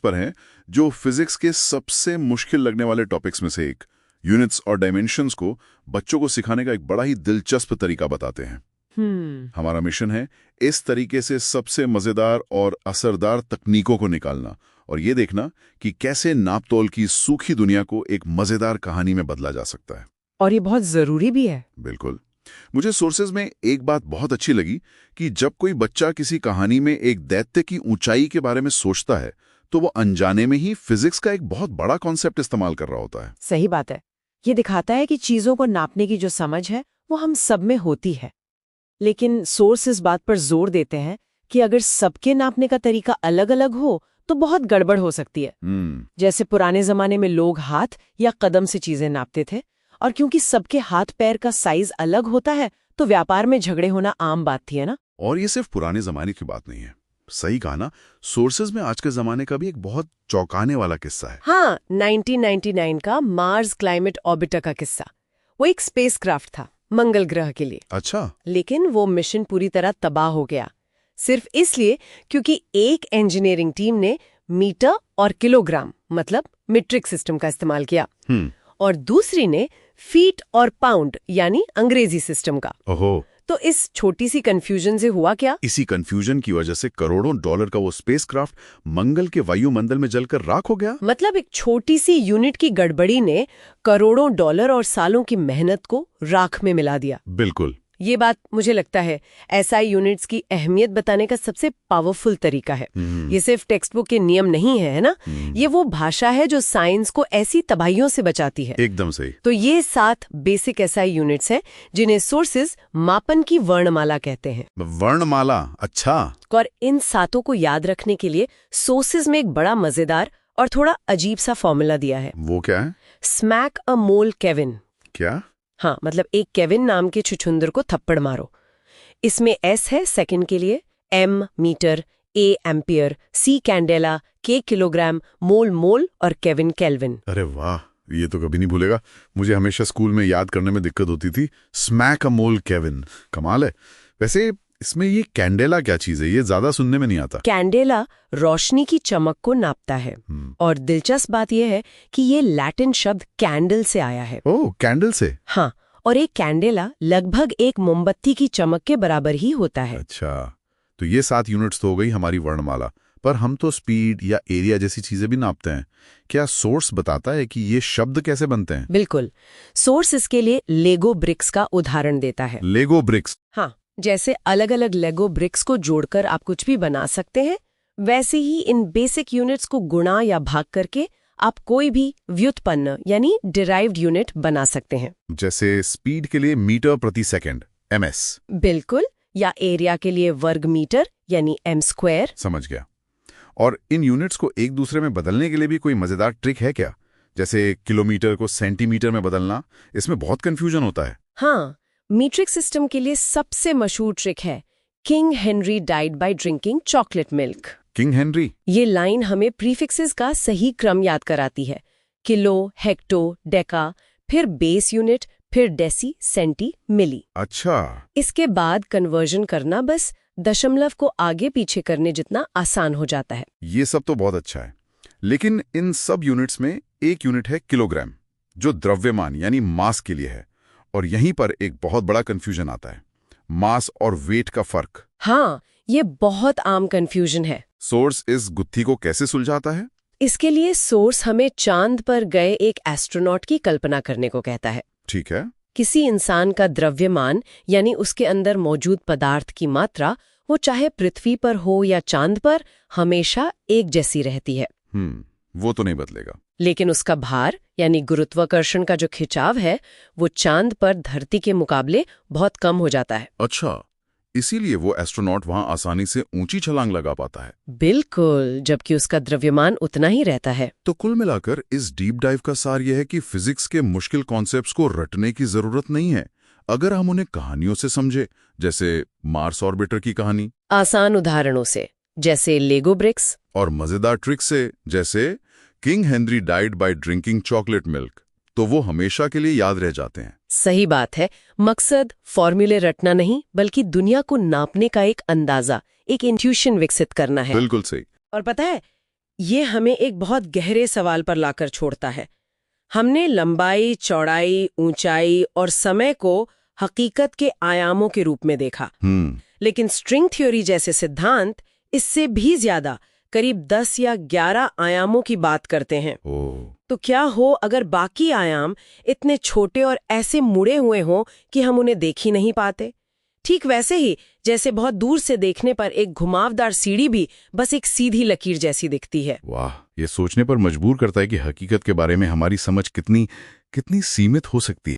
पर हैं जो फिजिक्स के सबसे मुश्किल लगने वाले टॉपिक्स में से एक, यूनिट्स और डायमेंशंस को बच्चों को सिखाने का एक बड़ा ही दिलचस्प तरीका बताते हैं। हमारा मिशन है इस तरीके से सबसे मजेदार और असरदार तकनीकों को निकालना और ये देखना कि कैसे नापतोल की सूखी दुनिया को एक मजेदार कहानी में बदला जा सकता है। और ये बहुत जरूरी भी है। बिल्कुल। मुझे सोर्सेज में एक बात बहुत अच्छी लगी कि जब कोई बच्चा किसी कहानी में एक दैत्य की ऊंचाई के बारे में सोचता है तो वो अनजाने में ही फिजिक्स का एक बहुत बड़ा कॉन्सेप्ट इस्तेमाल कर रहा होता है। सही बात है। ये दिखाता है कि चीजों को नापने की जो समझ है वो हम सब में होती है, लेकिन सोर्स इस बात पर जोर देते हैं कि अगर सबके नापने का तरीका अलग अलग हो तो बहुत गड़बड़ हो सकती है। जैसे पुराने जमाने में लोग हाथ या कदम से चीजें नापते थे, और क्योंकि सबके हाथ पैर का साइज अलग होता है तो व्यापार में झगड़े होना आम बात थी, है ना। और ये सिर्फ पुराने जमाने की बात नहीं है, सही कहा ना। सोर्सेज में आज के जमाने का भी एक बहुत चौंकाने वाला किस्सा है। हाँ, 1999 का मार्स क्लाइमेट ऑर्बिटर का किस्सा। वो एक स्पेसक्राफ्ट था मंगल ग्रह के लिए। अच्छा। लेकिन वो मिशन पूरी तरह तबाह हो गया, सिर्फ इसलिए क्योंकि एक इंजीनियरिंग टीम ने मीटर और किलोग्राम मतलब मीट्रिक सिस्टम का इस्तेमाल किया और दूसरी ने फीट और पाउंड यानी अंग्रेजी सिस्टम का। ओहो। तो इस छोटी सी कंफ्यूजन से हुआ क्या? इसी कंफ्यूजन की वजह से करोड़ों डॉलर का वो स्पेसक्राफ्ट मंगल के वायुमंडल में जलकर राख हो गया। मतलब एक छोटी सी यूनिट की गड़बड़ी ने करोड़ों डॉलर और सालों की मेहनत को राख में मिला दिया। बिल्कुल। ये बात मुझे लगता है एसआई यूनिट्स की अहमियत बताने का सबसे पावरफुल तरीका है। ये सिर्फ टेक्स्ट बुक के नियम नहीं है ना, ये वो भाषा है जो साइंस को ऐसी तबाहियों से बचाती है। एकदम सही। तो ये 7 बेसिक एसआई यूनिट्स हैं जिन्हें सोर्सेज मापन की वर्णमाला कहते हैं। वर्णमाला, अच्छा। और इन 7 को याद रखने के लिए सोर्सेज में एक बड़ा मजेदार और थोड़ा अजीब सा फॉर्मूला दिया है। वो क्या है? स्मैक अ मोल केविन। क्या? हाँ, मतलब एक केविन नाम के छुछुंदर को थप्पड़ मारो। इसमें एस है सेकंड के लिए, m metre, A ampere, C candela, K kilogram, mole mole और केविन केल्विन। अरे वाह, ये तो कभी नहीं भूलेगा। मुझे हमेशा स्कूल में याद करने में दिक्कत होती थी। स्मैक अ मोल केविन, कमाल है। वैसे इसमें ये कैंडेला क्या चीज है? ये ज्यादा सुनने में नहीं आता। कैंडेला रोशनी की चमक को नापता है और दिलचस्प बात यह है कि ये लैटिन शब्द कैंडल से आया है। ओह, कैंडल से? हाँ, और एक कैंडेला लगभग एक मोमबत्ती की चमक के बराबर ही होता है। अच्छा, तो ये 7 यूनिट्स तो हो गई हमारी वर्णमाला, पर हम तो स्पीड या एरिया जैसी चीजें भी नापते हैं। क्या सोर्स बताता है कि ये शब्द कैसे बनते हैं? बिल्कुल, सोर्स इसके लिए लेगो ब्रिक्स का उदाहरण देता है। लेगो ब्रिक्स? हाँ, जैसे अलग अलग लेगो ब्रिक्स को जोड़कर आप कुछ भी बना सकते हैं, वैसे ही इन बेसिक यूनिट्स को गुणा या भाग करके आप कोई भी व्युत्पन्न यानी डिराइव्ड यूनिट बना सकते हैं। जैसे स्पीड के लिए मीटर प्रति सेकंड, एमएस। बिल्कुल, या एरिया के लिए वर्ग मीटर यानी एम स्क्वायर। समझ गया। और इन यूनिट्स को एक दूसरे में बदलने के लिए भी कोई मजेदार ट्रिक है क्या? जैसे किलोमीटर को सेंटीमीटर में बदलना, इसमें बहुत कंफ्यूजन होता है। हाँ, मीट्रिक सिस्टम के लिए सबसे मशहूर ट्रिक है king Henry died by drinking chocolate milk. King Henry? ये लाइन हमें प्रीफिक्सेस का सही क्रम याद कराती है। किलो, हेक्टो, डेका, फिर बेस यूनिट, फिर डेसी, सेंटी, मिली। अच्छा। इसके बाद कन्वर्जन करना बस दशमलव को आगे पीछे करने जितना आसान हो जाता है। ये सब तो बहुत अच्छा है, लेकिन इन सब यूनिट्स में एक यूनिट है किलोग्राम, जो द्रव्यमान यानी मास के लिए है। और यहीं पर एक बहुत बड़ा कंफ्यूजन आता है, मास और वेट का फर्क। हाँ, ये बहुत आम कंफ्यूजन है। सोर्स इस गुत्थी को कैसे सुलझाता है? इसके लिए सोर्स हमें चांद पर गए एक एस्ट्रोनॉट की कल्पना करने को कहता है। ठीक है। किसी इंसान का द्रव्यमान यानी उसके अंदर मौजूद पदार्थ की मात्रा, वो चाहे पृथ्वी पर हो या चांद पर, हमेशा एक जैसी रहती है। वो तो नहीं बदलेगा। लेकिन उसका भार यानी गुरुत्वाकर्षण का जो खिंचाव है, वो चांद पर धरती के मुकाबले बहुत कम हो जाता है। अच्छा, इसीलिए वो एस्ट्रोनॉट वहां आसानी से ऊंची छलांग लगा पाता है। बिल्कुल, जबकि उसका द्रव्यमान उतना ही रहता है। तो कुल मिलाकर इस डीप डाइव का सार यह है कि फिजिक्स के मुश्किल कॉन्सेप्ट्स को रटने की जरूरत नहीं है, अगर हम उन्हें कहानियों से समझे, जैसे मार्स ऑर्बिटर की कहानी, आसान उदाहरणों से जैसे लेगो ब्रिक्स, और मजेदार ट्रिक से जैसे king Henry died by drinking chocolate milk, तो वो हमेशा के लिए याद रह जाते हैं। सही बात है। मकसद फॉर्मूले रटना नहीं, बल्कि दुनिया को नापने का एक अंदाजा, एक इंट्यूशन विकसित करना है। बिल्कुल सही। और पता है, ये हमें एक बहुत गहरे सवाल पर लाकर छोड़ता है। हमने लंबाई, चौड़ाई, ऊंचाई और समय को हकीकत के आयामों के रूप में देखा, लेकिन स्ट्रिंग थ्योरी जैसे सिद्धांत इससे भी ज्यादा, करीब 10 या 11 आयामों की बात करते हैं। तो क्या हो अगर बाकी आयाम इतने छोटे और ऐसे मुड़े हुए हों कि हम उन्हें देख ही नहीं पाते? ठीक वैसे ही जैसे बहुत दूर से देखने पर एक घुमावदार सीढ़ी भी बस एक सीधी लकीर जैसी दिखती है। वाह, ये सोचने पर मजबूर करता है कि हकीकत के बारे में हमारी समझ कितनी सीमित हो सकती है।